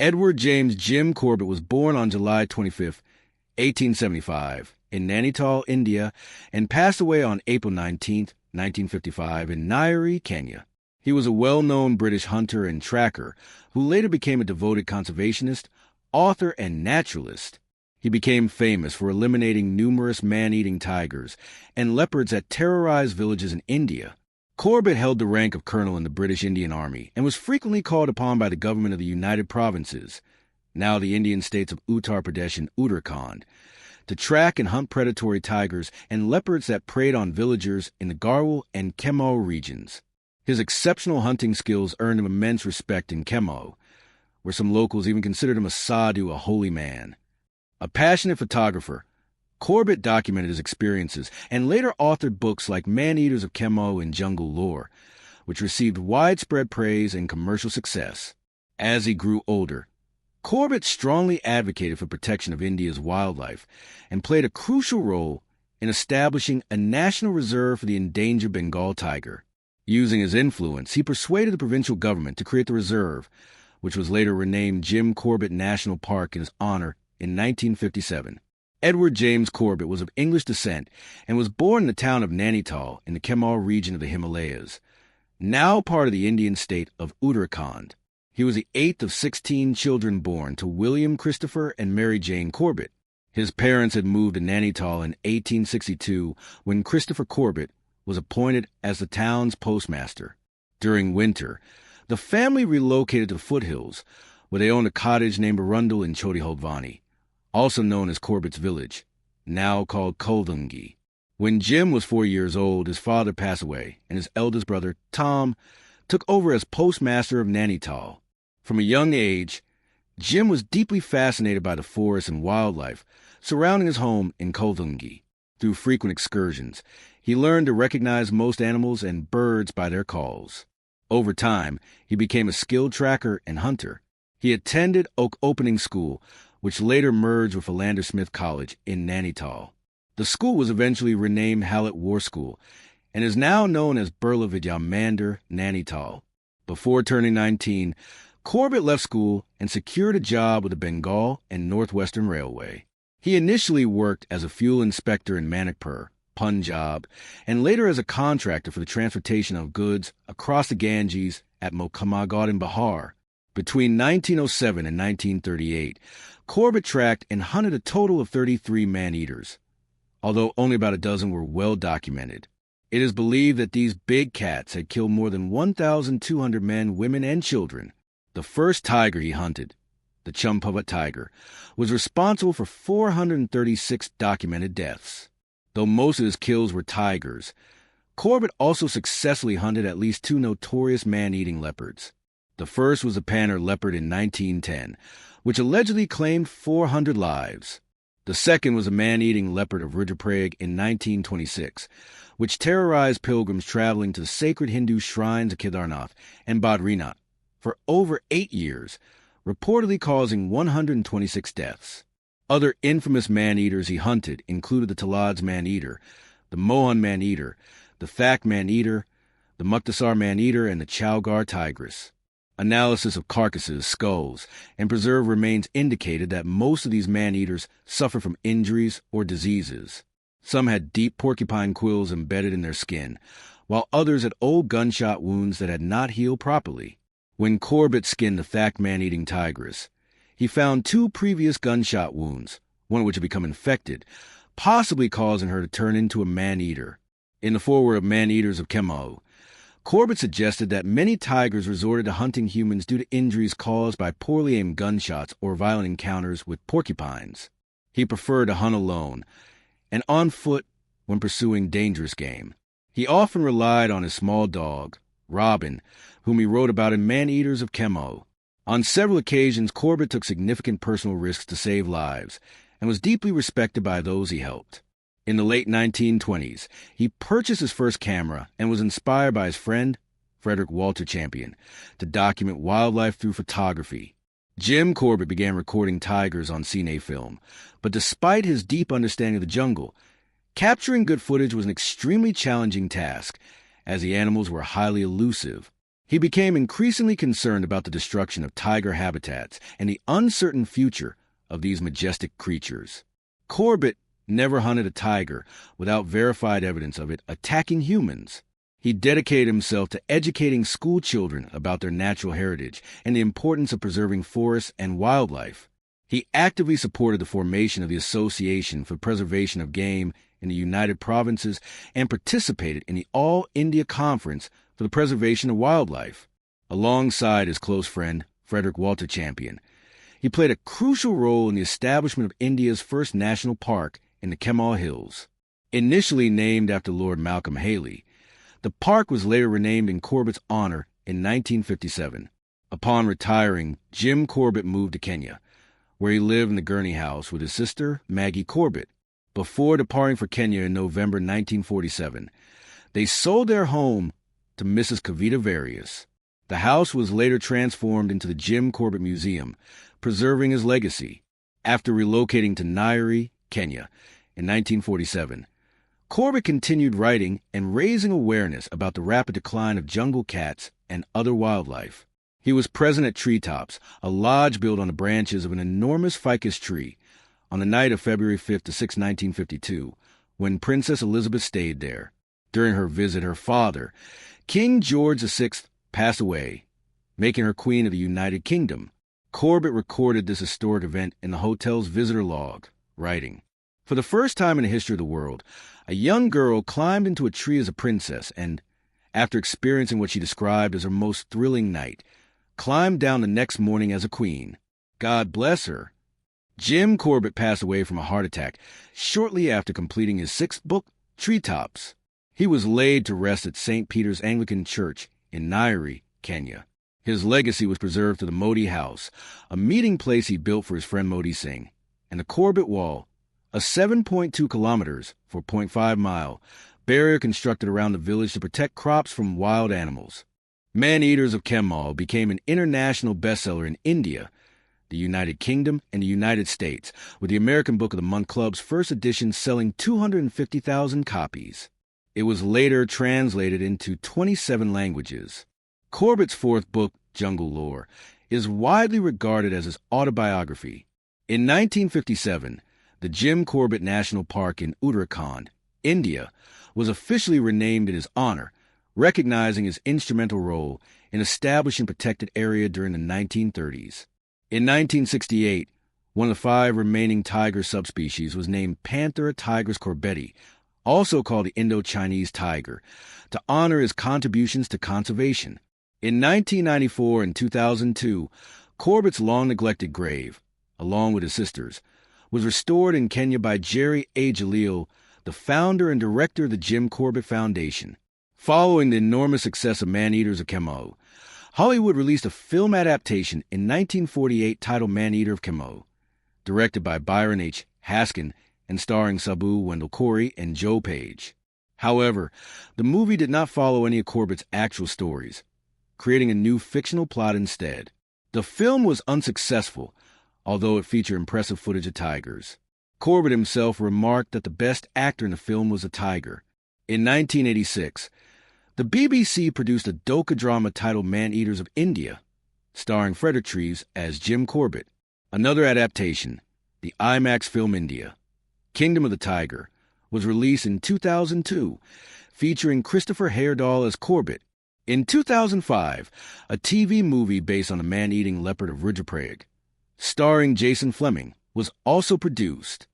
Edward James Jim Corbett was born on July 25, 1875, in Nainital, India, and passed away on April 19, 1955, in Nyeri, Kenya. He was a well-known British hunter and tracker who later became a devoted conservationist, author, and naturalist. He became famous for eliminating numerous man-eating tigers and leopards that terrorized villages in India. Corbett held the rank of colonel in the British Indian Army and was frequently called upon by the government of the United Provinces, now the Indian states of Uttar Pradesh and Uttarakhand, to track and hunt predatory tigers and leopards that preyed on villagers in the Garhwal and Kemau regions. His exceptional hunting skills earned him immense respect in Kemau, where some locals even considered him a sadhu, a holy man. A passionate photographer, Corbett documented his experiences and later authored books like Man-Eaters of Kemau and Jungle Lore, which received widespread praise and commercial success. As he grew older, Corbett strongly advocated for protection of India's wildlife and played a crucial role in establishing a national reserve for the endangered Bengal tiger. Using his influence, he persuaded the provincial government to create the reserve, which was later renamed Jim Corbett National Park in his honor in 1957. Edward James Corbett was of English descent and was born in the town of Nainital in the Kemau region of the Himalayas, now part of the Indian state of Uttarakhand. He was the 8th of 16 children born to William Christopher and Mary Jane Corbett. His parents had moved to Nainital in 1862 when Christopher Corbett was appointed as the town's postmaster. During winter, the family relocated to the foothills, where they owned a cottage named Arundel in Choti Holdvani, also known as Corbett's Village, now called Koldungi. When Jim was 4 years old, his father passed away, and his eldest brother, Tom, took over as postmaster of Nainital. From a young age, Jim was deeply fascinated by the forest and wildlife surrounding his home in Koldungi. Through frequent excursions, he learned to recognize most animals and birds by their calls. Over time, he became a skilled tracker and hunter. He attended Oak Opening School, which later merged with Philander Smith College in Nainital. The school was eventually renamed Hallett War School and is now known as Birla Vidya Mandir, Nainital. Before turning 19, Corbett left school and secured a job with the Bengal and Northwestern Railway. He initially worked as a fuel inspector in Manipur, Punjab, and later as a contractor for the transportation of goods across the Ganges at Mokamagad in Bihar. Between 1907 and 1938, Corbett tracked and hunted a total of 33 man-eaters, although only about a dozen were well documented. It is believed that these big cats had killed more than 1,200 men, women, and children. The first tiger he hunted, the Champavat tiger, was responsible for 436 documented deaths. Though most of his kills were tigers, Corbett also successfully hunted at least 2 notorious man-eating leopards. The first was a Panner leopard in 1910, which allegedly claimed 400 lives. The second was a man-eating leopard of Rudraprayag in 1926, which terrorized pilgrims traveling to the sacred Hindu shrines of Kedarnath and Badrinath for over 8 years, reportedly causing 126 deaths. Other infamous man-eaters he hunted included the Talad's man-eater, the Mohan man-eater, the Thak man-eater, the Muktasar man-eater, and the Chowgar tigress. Analysis of carcasses, skulls, and preserved remains indicated that most of these man-eaters suffered from injuries or diseases. Some had deep porcupine quills embedded in their skin, while others had old gunshot wounds that had not healed properly. When Corbett skinned the Thak man-eating tigress, he found 2 previous gunshot wounds, one of which had become infected, possibly causing her to turn into a man-eater. In the foreword of Man-Eaters of Kemau, Corbett suggested that many tigers resorted to hunting humans due to injuries caused by poorly aimed gunshots or violent encounters with porcupines. He preferred to hunt alone and on foot when pursuing dangerous game. He often relied on his small dog, Robin, whom he wrote about in Man-Eaters of Kemau. On several occasions, Corbett took significant personal risks to save lives and was deeply respected by those he helped. In the late 1920s, he purchased his first camera and was inspired by his friend, Frederick Walter Champion, to document wildlife through photography. Jim Corbett began recording tigers on Cine film, but despite his deep understanding of the jungle, capturing good footage was an extremely challenging task, as the animals were highly elusive. He became increasingly concerned about the destruction of tiger habitats and the uncertain future of these majestic creatures. Corbett never hunted a tiger without verified evidence of it attacking humans. He dedicated himself to educating school children about their natural heritage and the importance of preserving forests and wildlife. He actively supported the formation of the Association for Preservation of Game in the United Provinces and participated in the All India Conference for the Preservation of Wildlife. Alongside his close friend, Frederick Walter Champion, he played a crucial role in the establishment of India's first national park in the Kemal Hills. Initially named after Lord Malcolm Haley, the park was later renamed in Corbett's honor in 1957. Upon retiring, Jim Corbett moved to Kenya, where he lived in the Gurney House with his sister, Maggie Corbett. Before departing for Kenya in November 1947, they sold their home to Mrs. Kavita Various. The house was later transformed into the Jim Corbett Museum, preserving his legacy. After relocating to Nyeri, Kenya, in 1947, Corbett continued writing and raising awareness about the rapid decline of jungle cats and other wildlife. He was present at Treetops, a lodge built on the branches of an enormous ficus tree, on the night of February 5 to 6, 1952, when Princess Elizabeth stayed there. During her visit, her father, King George VI, passed away, making her Queen of the United Kingdom. Corbett recorded this historic event in the hotel's visitor log, writing, "For the first time in the history of the world, a young girl climbed into a tree as a princess and, after experiencing what she described as her most thrilling night, climbed down the next morning as a queen. God bless her." Jim Corbett passed away from a heart attack shortly after completing his sixth book, Treetops. He was laid to rest at St. Peter's Anglican Church in Nyeri, Kenya. His legacy was preserved to the Modi House, a meeting place he built for his friend Modi Singh, and the Corbett Wall, a 7.2 kilometers, 4.5 mile, barrier constructed around the village to protect crops from wild animals. Man-Eaters of Kemal became an international bestseller in India, the United Kingdom, and the United States, with the American Book of the Month Club's first edition selling 250,000 copies. It was later translated into 27 languages. Corbett's fourth book, Jungle Lore, is widely regarded as his autobiography. In 1957, the Jim Corbett National Park in Uttarakhand, India, was officially renamed in his honor, recognizing his instrumental role in establishing protected area during the 1930s. In 1968, one of the 5 remaining tiger subspecies was named Panthera tigris corbetti, also called the Indo-Chinese tiger, to honor his contributions to conservation. In 1994 and 2002, Corbett's long-neglected grave, along with his sisters, was restored in Kenya by Jerry A. Jalil, the founder and director of the Jim Corbett Foundation. Following the enormous success of Man-Eaters of Kemal, Hollywood released a film adaptation in 1948 titled Man-Eater of Kemal, directed by Byron H. Haskin and starring Sabu Wendell Corey and Joe Page. However, the movie did not follow any of Corbett's actual stories, creating a new fictional plot instead. The film was unsuccessful, although it featured impressive footage of tigers. Corbett himself remarked that the best actor in the film was a tiger. In 1986, the BBC produced a docudrama titled Man-Eaters of India, starring Frederick Treves as Jim Corbett. Another adaptation, the IMAX film India, Kingdom of the Tiger, was released in 2002, featuring Christopher Heyerdahl as Corbett. In 2005, a TV movie based on the man-eating leopard of Rudraprayag, starring Jason Fleming, was also produced.